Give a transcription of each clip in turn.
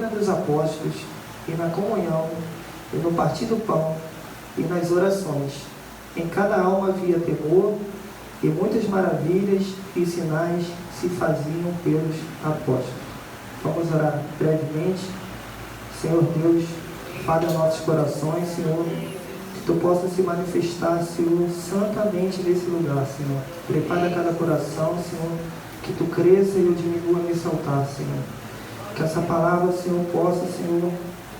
doutrina dos apóstolos, e na comunhão, e no partir do pão, e nas orações. Em cada alma havia temor, e muitas maravilhas e sinais se faziam pelos apóstolos. Vamos orar brevemente. Senhor Deus, fale aos nossos corações, Senhor, que Tu possa se manifestar, Senhor, santamente nesse lugar, Senhor. Prepara cada coração, Senhor, que Tu cresça e eu diminua a me exaltar, Senhor. Que essa palavra, Senhor, possa, Senhor,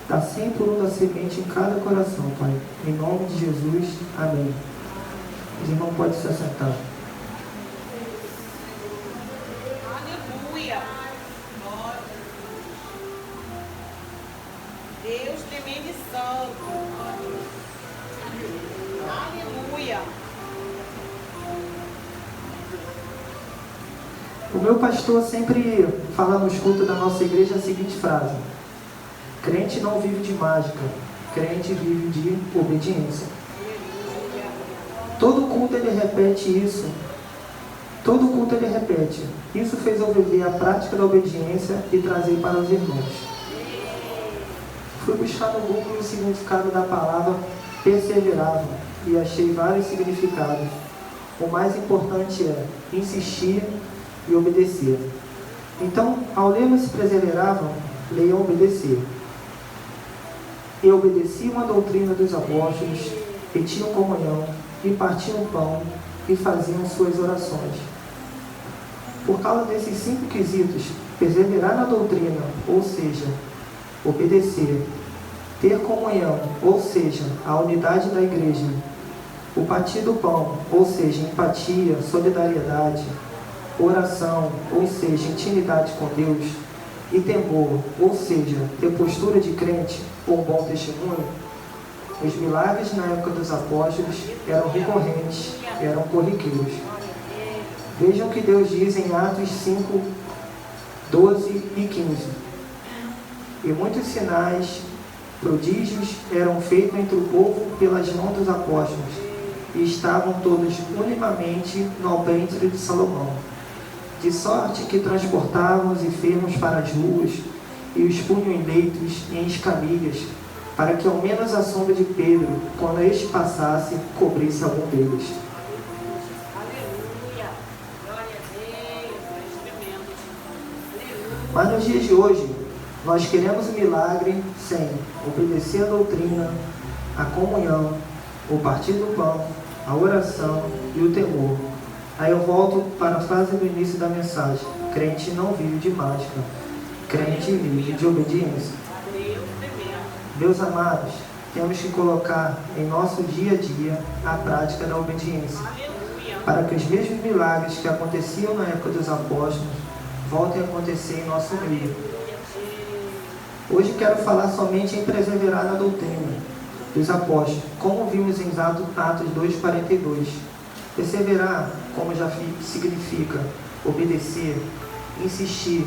dar 100% da semente em cada coração, Pai. Em nome de Jesus, amém. Os irmãos podem se assentar. Aleluia. Deus tremendo e santo. Aleluia. O meu pastor sempre fala nos cultos da nossa igreja a seguinte frase: crente não vive de mágica, crente vive de obediência. Todo culto ele repete isso. Todo culto ele repete. Isso fez eu viver a prática da obediência e trazer para os irmãos. Fui buscar no Google o significado da palavra perseverava e achei vários significados. O mais importante é insistir e obedecer. Então, ao lermos perseveravam, leiam obedecer. E obedeciam a doutrina dos apóstolos, e tinham comunhão, e partiam o pão, e faziam suas orações. Por causa desses 5 quesitos, perseverar na doutrina, ou seja, obedecer, ter comunhão, ou seja, a unidade da igreja, o partir do pão, ou seja, empatia, solidariedade, oração, ou seja, intimidade com Deus, e temor, ou seja, ter postura de crente ou bom testemunho. Os milagres na época dos apóstolos eram recorrentes, eram corriqueiros. Vejam o que Deus diz em Atos 5, 12 e 15. E muitos sinais, prodígios eram feitos entre o povo pelas mãos dos apóstolos, e estavam todos unanimemente no alpendre de Salomão. De sorte que transportavam os enfermos para as ruas e os punham em leitos e em escamilhas, para que ao menos a sombra de Pedro, quando este passasse, cobrisse algum deles. Aleluia. Glória a Deus. Tremendo. Aleluia. Mas nos dias de hoje, nós queremos um milagre sem obedecer a doutrina, a comunhão, o partir do pão, a oração e o temor. Aí eu volto para a frase do início da mensagem: crente não vive de mágica, crente vive de obediência. Meus amados, temos que colocar em nosso dia a dia a prática da obediência, para que os mesmos milagres que aconteciam na época dos apóstolos voltem a acontecer em nosso meio. Hoje quero falar somente em perseverar na doutrina dos apóstolos, como vimos em Atos 2,42. Perseverar, como já significa obedecer, insistir,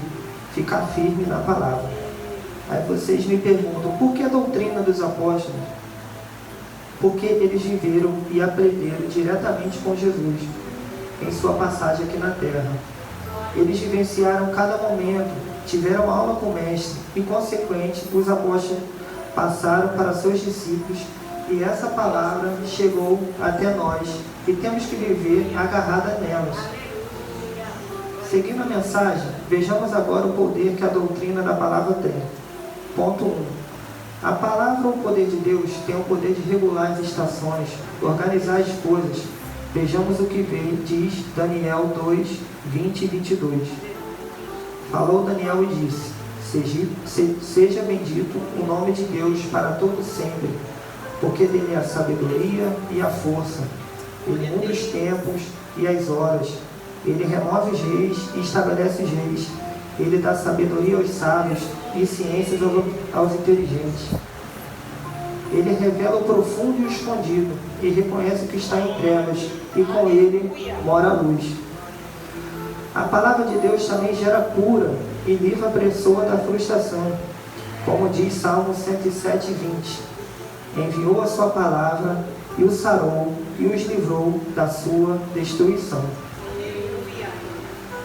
ficar firme na palavra. Aí vocês me perguntam, por que a doutrina dos apóstolos? Porque eles viveram e aprenderam diretamente com Jesus em sua passagem aqui na terra. Eles vivenciaram cada momento, tiveram aula com o mestre e, consequente, os apóstolos passaram para seus discípulos, e essa palavra chegou até nós e temos que viver agarrada nelas. Seguindo a mensagem, vejamos agora o poder que a doutrina da palavra tem. Ponto 1. A palavra ou o poder de Deus tem o poder de regular as estações, organizar as coisas. Vejamos o que diz Daniel 2, 20 e 22. Falou Daniel e disse: seja bendito o nome de Deus para todo sempre, porque dele é a sabedoria e a força. Ele muda os tempos e as horas. Ele remove os reis e estabelece os reis. Ele dá sabedoria aos sábios e ciências aos inteligentes. Ele revela o profundo e o escondido, e reconhece o que está em trevas, e com ele mora a luz. A palavra de Deus também gera cura e livra a pessoa da frustração, como diz Salmo 107, 20. Enviou a sua palavra e o sarou e os livrou da sua destruição.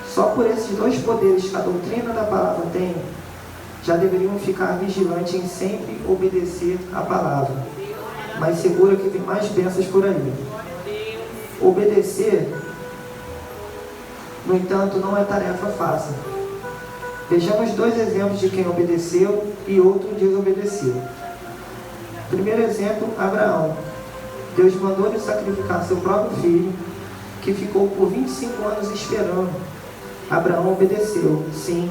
Só por esses dois poderes que a doutrina da palavra tem, já deveriam ficar vigilantes em sempre obedecer a palavra, mas segura que tem mais bênçãos por aí. Obedecer, no entanto, não é tarefa fácil. Vejamos 2 exemplos de quem obedeceu e outro desobedeceu. Primeiro exemplo, Abraão. Deus mandou ele sacrificar seu próprio filho, que ficou por 25 anos esperando. Abraão obedeceu, sim.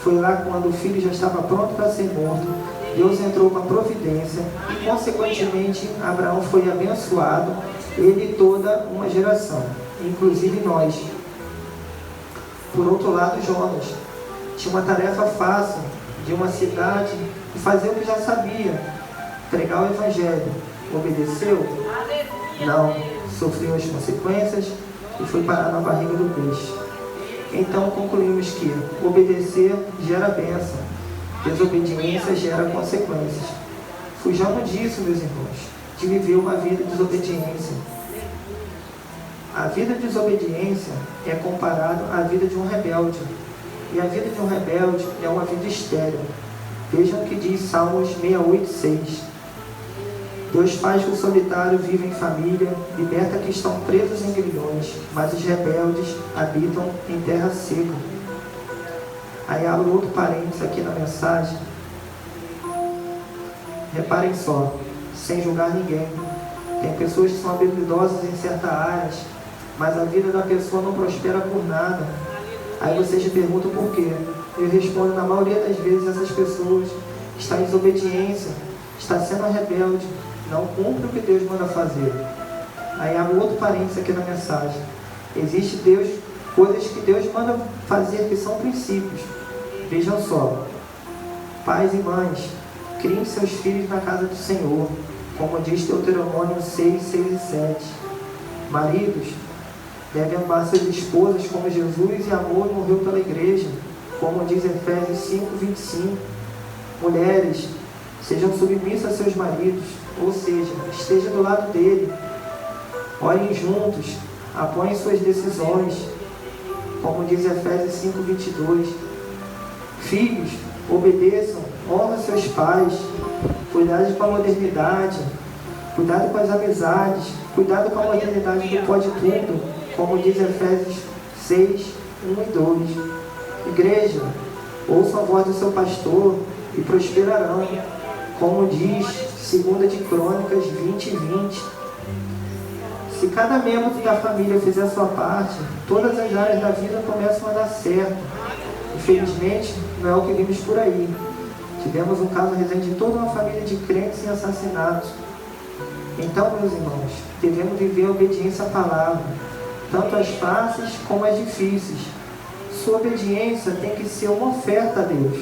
Foi lá quando o filho já estava pronto para ser morto. Deus entrou com a providência e, consequentemente, Abraão foi abençoado, ele e toda uma geração, inclusive nós. Por outro lado, Jonas tinha uma tarefa fácil de uma cidade e fazer o que já sabia, pregar o evangelho. Obedeceu? Não. Sofreu as consequências e foi parar na barriga do peixe. Então concluímos que obedecer gera bênção, desobediência gera consequências. Fujamos disso, meus irmãos, de viver uma vida de desobediência. A vida de desobediência é comparada à vida de um rebelde. E a vida de um rebelde é uma vida estéril. Vejam o que diz Salmos 68:6. Deus faz que o solitário viva em família, liberta que estão presos em grilhões, mas os rebeldes habitam em terra seca. Aí abro outro parênteses aqui na mensagem. Reparem só, sem julgar ninguém. Tem pessoas que são habilidosas em certas áreas, mas a vida da pessoa não prospera por nada. Aí vocês me perguntam por quê. Eu respondo, na maioria das vezes, essas pessoas estão em desobediência, está sendo rebelde, não cumpre o que Deus manda fazer. Aí há outro parênteses aqui na mensagem. Existe coisas que Deus manda fazer que são princípios. Vejam só. Pais e mães, criem seus filhos na casa do Senhor, como diz Deuteronômio 6, 6 e 7. Maridos, devem amar suas esposas como Jesus em amor morreu pela igreja, como diz Efésios 5, 25. Mulheres, sejam submissas a seus maridos, ou seja, esteja do lado dele. Orem juntos, apoiem suas decisões, como diz Efésios 5, 22. Filhos, obedeçam, honrem seus pais, cuidado com a modernidade, cuidado com as amizades, cuidado com a modernidade do pode tudo, como diz Efésios 6, 1 e 2. Igreja, ouçam a voz do seu pastor e prosperarão, como diz 2 de Crônicas 20 e 20. Se cada membro da família fizer a sua parte, todas as áreas da vida começam a dar certo. Infelizmente, não é o que vimos por aí. Tivemos um caso recente de toda uma família de crentes em assassinatos. Então, meus irmãos, devemos viver a obediência à palavra, tanto as fáceis como as difíceis. Sua obediência tem que ser uma oferta a Deus.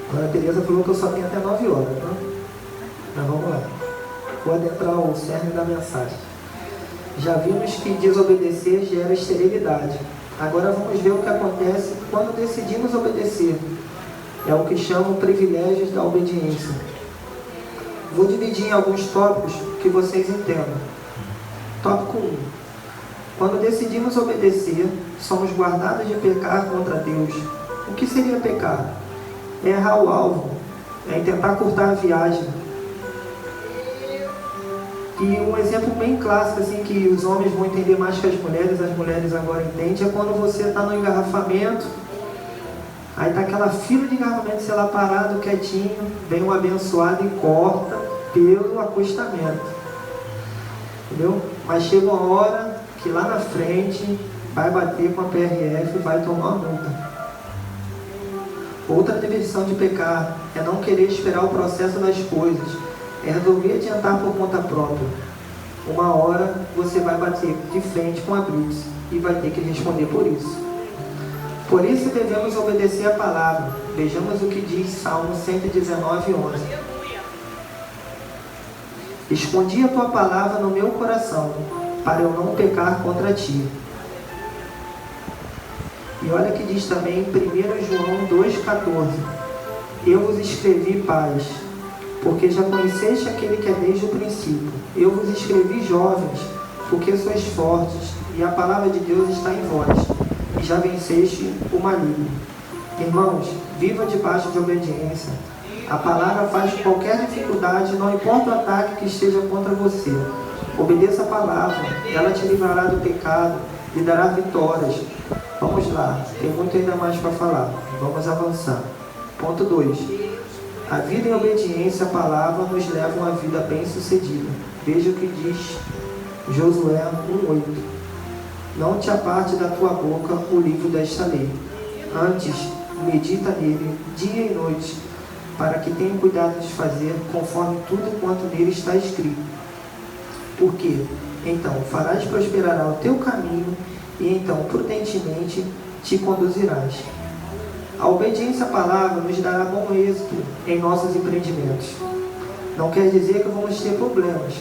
Agora a Tereza falou que eu só tenho até 9 horas, né? Mas vamos lá. Vou adentrar o cerne da mensagem. Já vimos que desobedecer gera esterilidade. Agora vamos ver o que acontece quando decidimos obedecer. É o que chamam privilégios da obediência. Vou dividir em alguns tópicos que vocês entendam. Tópico 1. Quando decidimos obedecer, somos guardados de pecar contra Deus. O que seria pecar? É errar o alvo, é tentar cortar a viagem. E um exemplo bem clássico, assim, que os homens vão entender mais que as mulheres agora entendem, é quando você está no engarrafamento, aí está aquela fila de engarrafamento, sei lá, parado, quietinho, vem um abençoado e corta pelo acostamento. Entendeu? Mas chega uma hora que lá na frente vai bater com a PRF e vai tomar uma multa. Outra definição de pecar é não querer esperar o processo das coisas, é resolver adiantar por conta própria. Uma hora você vai bater de frente com a blitz e vai ter que responder por isso. Por isso devemos obedecer a palavra. Vejamos o que diz Salmo 119, 11. Escondi a tua palavra no meu coração, para eu não pecar contra ti. E olha que diz também em 1 João 2,14. Eu vos escrevi paz, porque já conheceste aquele que é desde o princípio. Eu vos escrevi, jovens, porque sois fortes, e a palavra de Deus está em vós, e já venceste o maligno. Irmãos, viva debaixo de obediência. A palavra faz qualquer dificuldade, não importa o ataque que esteja contra você. Obedeça a palavra, ela te livrará do pecado, lhe dará vitórias. Vamos lá, tem muito ainda mais para falar. Vamos avançar. Ponto 2. A vida em obediência à palavra nos leva a uma vida bem-sucedida. Veja o que diz Josué 1:8. Não te aparte da tua boca o livro desta lei. Antes, medita nele dia e noite, para que tenha cuidado de fazer conforme tudo quanto nele está escrito. Porque então farás prosperar o teu caminho, e então prudentemente te conduzirás. A obediência à palavra nos dará bom êxito em nossos empreendimentos. Não quer dizer que vamos ter problemas,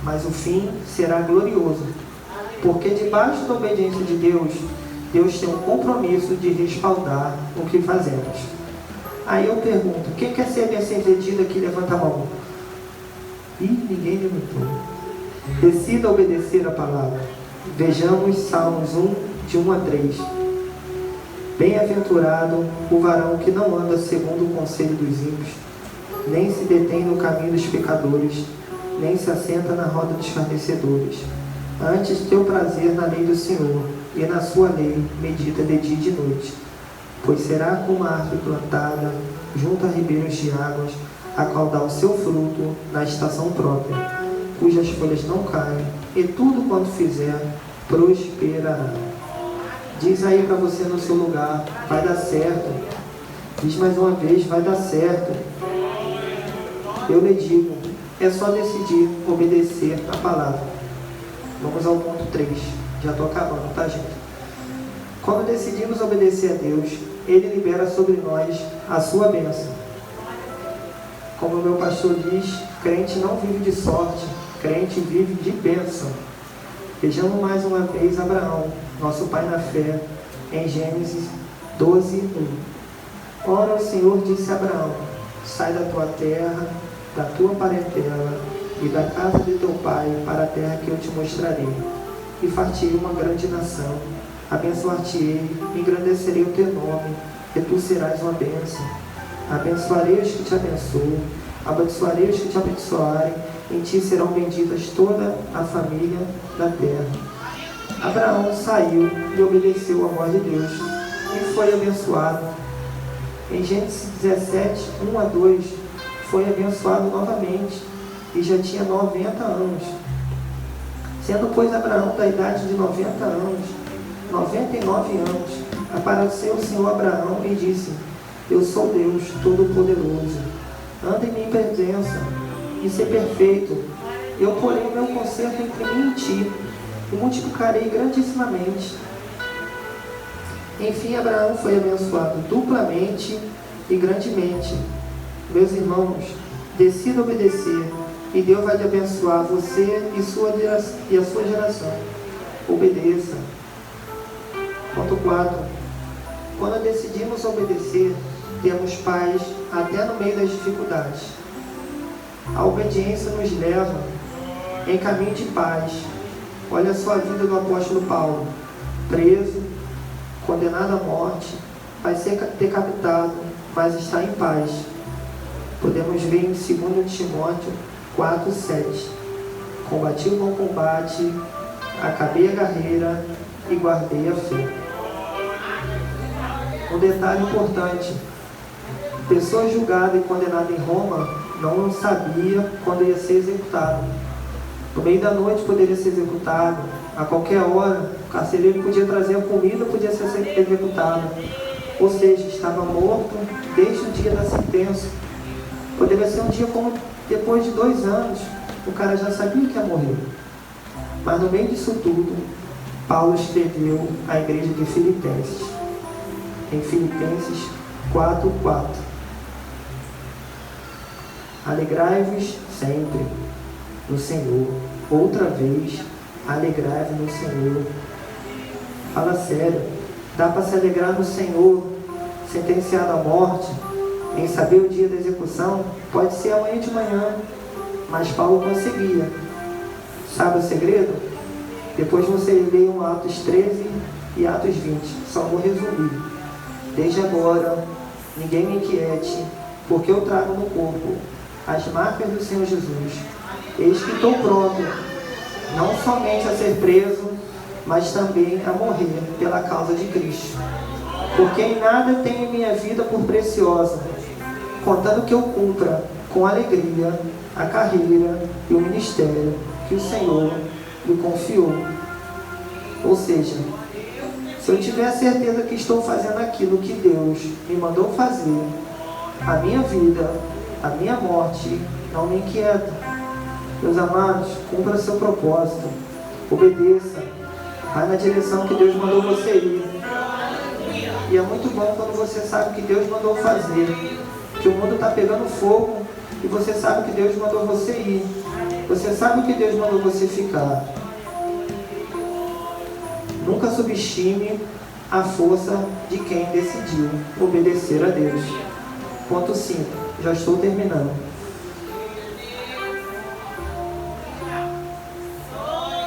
mas o fim será glorioso, porque debaixo da obediência de Deus, Deus tem um compromisso de respaldar o que fazemos. Aí eu pergunto, quem quer ser bem-sucedido aqui? Levanta a mão. Ninguém levantou. Decida obedecer a palavra. Vejamos Salmos 1, de 1 a 3. Bem-aventurado o varão que não anda segundo o conselho dos ímpios, nem se detém no caminho dos pecadores, nem se assenta na roda dos escarnecedores. Antes teu prazer na lei do Senhor, e na sua lei medita de dia e de noite. Pois será como a árvore plantada junto a ribeiros de águas, a qual dá o seu fruto na estação própria, cujas folhas não caem, e tudo quanto fizer prosperará. Diz aí para você no seu lugar, vai dar certo. Diz mais uma vez, vai dar certo. Eu lhe digo, é só decidir obedecer a palavra. Vamos ao ponto 3. Já estou acabando, tá, gente? Quando decidimos obedecer a Deus, Ele libera sobre nós a sua bênção. Como o meu pastor diz, crente não vive de sorte, crente vive de bênção. Vejamos mais uma vez Abraão, nosso pai na fé, em Gênesis 12:1. Ora, o Senhor disse a Abraão: sai da tua terra, da tua parentela e da casa de teu pai para a terra que eu te mostrarei, e far-te-ei uma grande nação, abençoar-te-ei, engrandecerei o teu nome, e tu serás uma bênção. Abençoarei os que te abençoam, abençoarei os que te abençoarem, em ti serão benditas toda a família da terra. Abraão saiu e obedeceu a voz de Deus, e foi abençoado. Em Gênesis 17, 1 a 2, foi abençoado novamente, e já tinha 90 anos. Sendo, pois, Abraão da idade de 90 anos, 99 anos, apareceu o Senhor a Abraão e disse: eu sou Deus Todo-Poderoso, anda em minha presença e ser perfeito. Eu porei o meu conserto entre mim e ti, e multiplicarei grandissimamente. Enfim, Abraão foi abençoado duplamente e grandemente. Meus irmãos, decida obedecer, e Deus vai te abençoar, você e a sua geração. Obedeça. Ponto 4. Quando decidimos obedecer, temos paz até no meio das dificuldades. A obediência nos leva em caminho de paz. Olha só a vida do apóstolo Paulo: preso, condenado à morte, vai ser decapitado, mas está em paz. Podemos ver em 2 Timóteo 4:7. Combati o bom combate, acabei a carreira e guardei a fé. Um detalhe importante: pessoa julgada e condenada em Roma não sabia quando ia ser executado. No meio da noite poderia ser executado, a qualquer hora o carcereiro podia trazer a comida, podia ser executado. Ou seja, estava morto desde o dia da sentença. Poderia ser um dia como depois de 2 anos, o cara já sabia que ia morrer. Mas no meio disso tudo, Paulo escreveu à igreja de Filipenses, em Filipenses 4:4. Alegrai-vos sempre no Senhor. Outra vez, alegrai-vos no Senhor. Fala sério, dá para se alegrar no Senhor, sentenciado à morte? em saber o dia da execução, pode ser amanhã de manhã, mas Paulo conseguia. Sabe o segredo? Depois vocês leiam Atos 13 e Atos 20. Só vou resumir. Desde agora, ninguém me inquiete, porque eu trago no corpo as marcas do Senhor Jesus. Eis que estou pronto, não somente a ser preso, mas também a morrer pela causa de Cristo. Porque em nada tenho minha vida por preciosa, contando que eu cumpra com alegria a carreira e o ministério que o Senhor me confiou. Ou seja, se eu tiver a certeza que estou fazendo aquilo que Deus me mandou fazer, a minha vida, a minha morte não me inquieta. Meus amados, cumpra seu propósito, obedeça, vai na direção que Deus mandou você ir. E é muito bom quando você sabe que Deus mandou fazer, que o mundo está pegando fogo e você sabe que Deus mandou você ir. Você sabe que Deus mandou você ficar. Nunca subestime a força de quem decidiu obedecer a Deus. Ponto 5. Já estou terminando.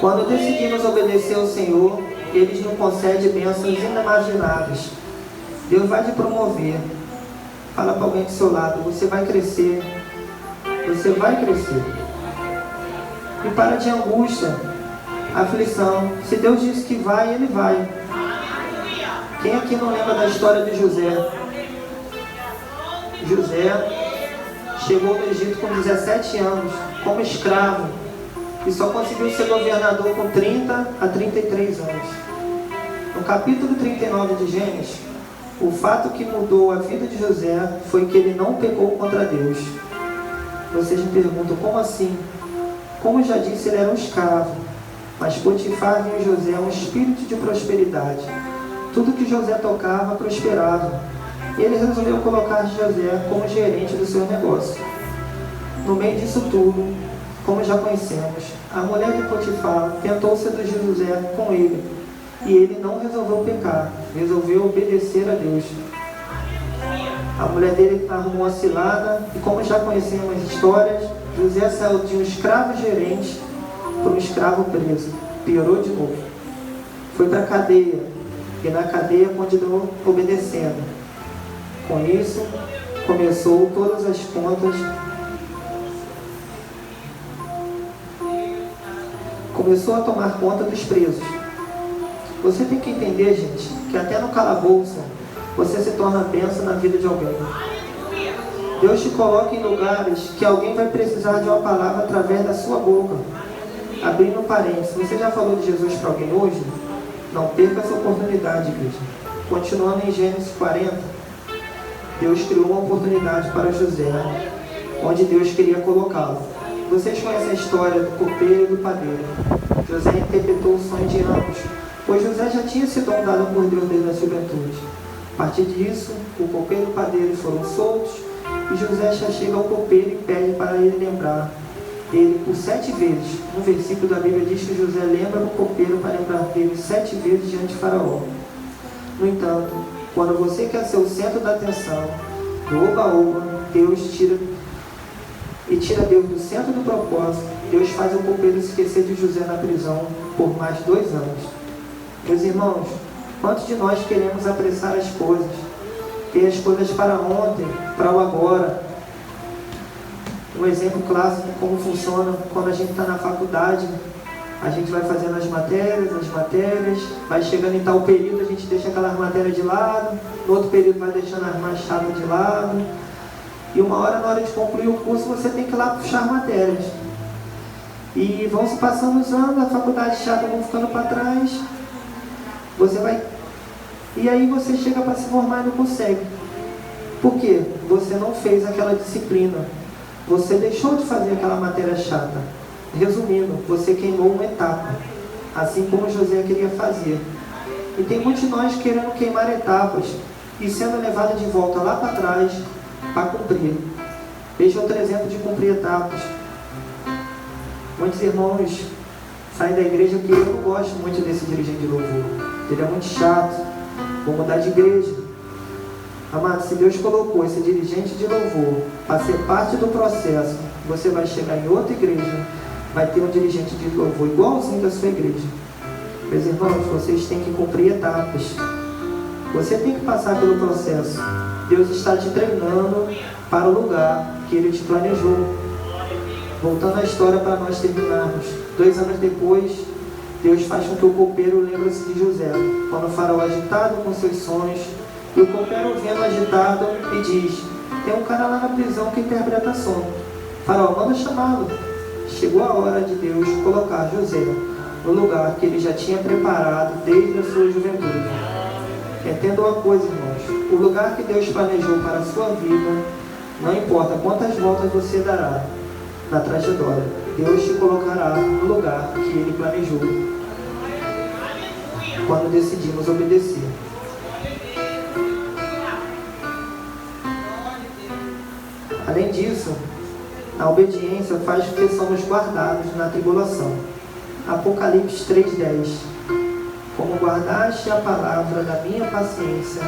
Quando decidimos obedecer ao Senhor, Ele nos concede bênçãos inimagináveis. Deus vai te promover. Fala para alguém do seu lado, você vai crescer. Você vai crescer. E para de angústia, aflição. Se Deus disse que vai, Ele vai. Quem aqui não lembra da história de José? José chegou no Egito com 17 anos, como escravo, e só conseguiu ser governador com 30 a 33 anos. No capítulo 39 de Gênesis, o fato que mudou a vida de José foi que ele não pecou contra Deus. Vocês me perguntam, como assim? Como eu já disse, ele era um escravo, mas Potifar viu em José um espírito de prosperidade. Tudo que José tocava prosperava. E ele resolveu colocar José como gerente do seu negócio. No meio disso tudo, como já conhecemos, a mulher de Potifar tentou seduzir José com ele, e ele não resolveu pecar, resolveu obedecer a Deus. A mulher dele arrumou a cilada, e como já conhecemos as histórias, José saiu de um escravo gerente para um escravo preso. Piorou de novo. Foi para a cadeia, e na cadeia continuou obedecendo. Com isso, começou todas as contas. Começou a tomar conta dos presos. Você tem que entender, gente, que até no calabouço você se torna bênção na vida de alguém. Deus te coloca em lugares que alguém vai precisar de uma palavra através da sua boca. Abrindo um parênteses, você já falou de Jesus para alguém hoje? Não perca essa oportunidade, igreja. Continuando em Gênesis 40, Deus criou uma oportunidade para José, onde Deus queria colocá-lo. Vocês conhecem a história do copeiro e do padeiro. José interpretou o sonho de ambos, pois José já tinha sido dado por Deus desde a juventude. A partir disso, o copeiro e o padeiro foram soltos, e José já chega ao copeiro e pede para ele lembrar dele por 7 vezes. Um versículo da Bíblia diz que José lembra o copeiro para lembrar dele 7 vezes diante de Faraó. No entanto, quando você quer ser o centro da atenção, do oba-oba, Deus tira Deus do centro do propósito. Deus faz o copeiro esquecer de José na prisão por mais 2 anos. Meus irmãos, quantos de nós queremos apressar as coisas? Ter as coisas para ontem, para o agora? Um exemplo clássico de como funciona quando a gente está na faculdade. A gente vai fazendo as matérias, vai chegando em tal período, a gente deixa aquelas matérias de lado, no outro período vai deixando as mais chatas de lado, e uma hora, na hora de concluir o curso, você tem que ir lá puxar matérias. E vão se passando os anos, a faculdade chata vão ficando para trás, e aí você chega para se formar e não consegue. Por quê? Você não fez aquela disciplina, você deixou de fazer aquela matéria chata. Resumindo, você queimou uma etapa, assim como José queria fazer. E tem muitos de nós querendo queimar etapas e sendo levados de volta lá para trás para cumprir. Veja outro exemplo de cumprir etapas. Muitos irmãos saem da igreja que eu não gosto muito desse dirigente de louvor. Ele é muito chato, vou mudar de igreja. Amado, se Deus colocou esse dirigente de louvor para ser parte do processo, você vai chegar em outra igreja, vai ter um dirigente de louvor igualzinho da sua igreja. Meus irmãos, vocês têm que cumprir etapas. Você tem que passar pelo processo. Deus está te treinando para o lugar que Ele te planejou. Voltando à história para nós terminarmos. 2 anos depois, Deus faz com que o copeiro lembre-se de José. Quando o faraó agitado com seus sonhos, e o copeiro vendo agitado e diz: tem um cara lá na prisão que interpreta sonho. Faraó manda chamá-lo. Chegou a hora de Deus colocar José no lugar que Ele já tinha preparado desde a sua juventude. Entenda uma coisa, irmãos: o lugar que Deus planejou para a sua vida, não importa quantas voltas você dará na trajetória, Deus te colocará no lugar que Ele planejou, quando decidimos obedecer. Além disso, a obediência faz com que somos guardados na tribulação. Apocalipse 3:10. Como guardaste a palavra da minha paciência,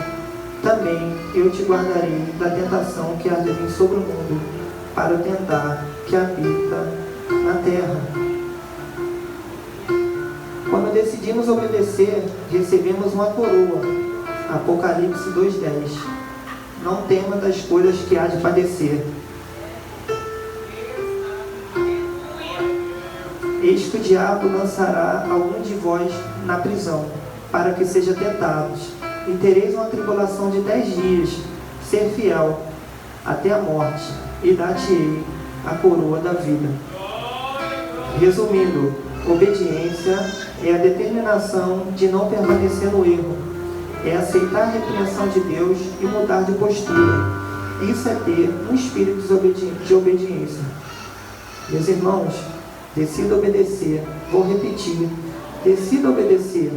também eu te guardarei da tentação que há de vir sobre o mundo, para o tentar que habita na terra. Quando decidimos obedecer, recebemos uma coroa. Apocalipse 2:10. Não tema das coisas que há de padecer. Eis que o diabo lançará algum de vós na prisão, para que sejam tentados, e tereis uma tribulação de 10 dias. Ser fiel até a morte, e dar-te-ei a coroa da vida. Resumindo, obediência é a determinação de não permanecer no erro, é aceitar a repreensão de Deus e mudar de postura. Isso é ter um espírito de obediência. Meus irmãos, decida obedecer. Vou repetir: decida obedecer.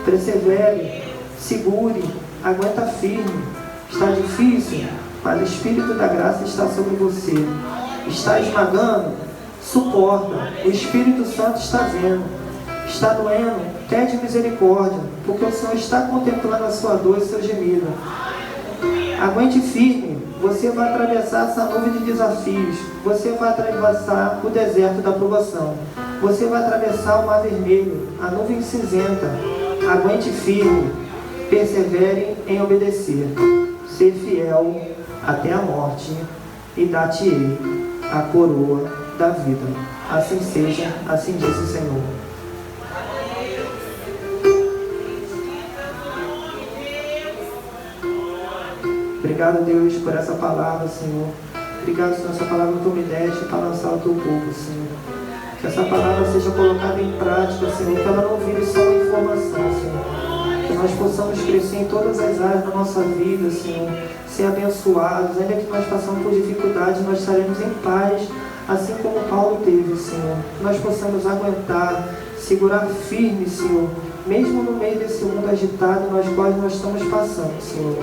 Persevere, segure, aguenta firme. Está difícil, mas o Espírito da graça está sobre você. Está esmagando? Suporta. O Espírito Santo está vendo. Está doendo? Pede misericórdia, porque o Senhor está contemplando a sua dor e seu gemido. Aguente firme. Você vai atravessar essa nuvem de desafios. Você vai atravessar o deserto da provação. Você vai atravessar o mar vermelho, a nuvem cinzenta. Aguente firme. Persevere em obedecer. Ser fiel até a morte, e dar-te-ei a coroa da vida. Assim seja, assim diz o Senhor. Obrigado, Deus, por essa palavra, Senhor. Obrigado, Senhor, essa palavra que tu me deste para lançar o teu povo, Senhor. Que essa palavra seja colocada em prática, Senhor. Que ela não vire só uma informação, Senhor. Que nós possamos crescer em todas as áreas da nossa vida, Senhor. Ser abençoados. Ainda que nós passamos por dificuldades, nós estaremos em paz, assim como Paulo teve, Senhor. Que nós possamos aguentar, segurar firme, Senhor. Mesmo no meio desse mundo agitado nas quais nós estamos passando, Senhor.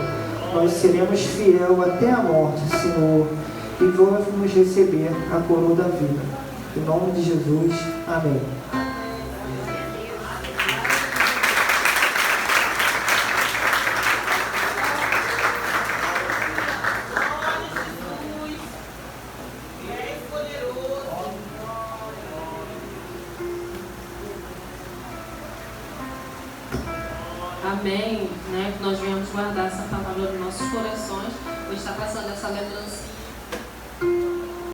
Nós seremos fiel até a morte, Senhor, e vamos receber a coroa da vida. Em nome de Jesus, amém. Amém, né? Que nós venhamos guardar essa palavra nos nossos corações. Vou estar passando essa lembrancinha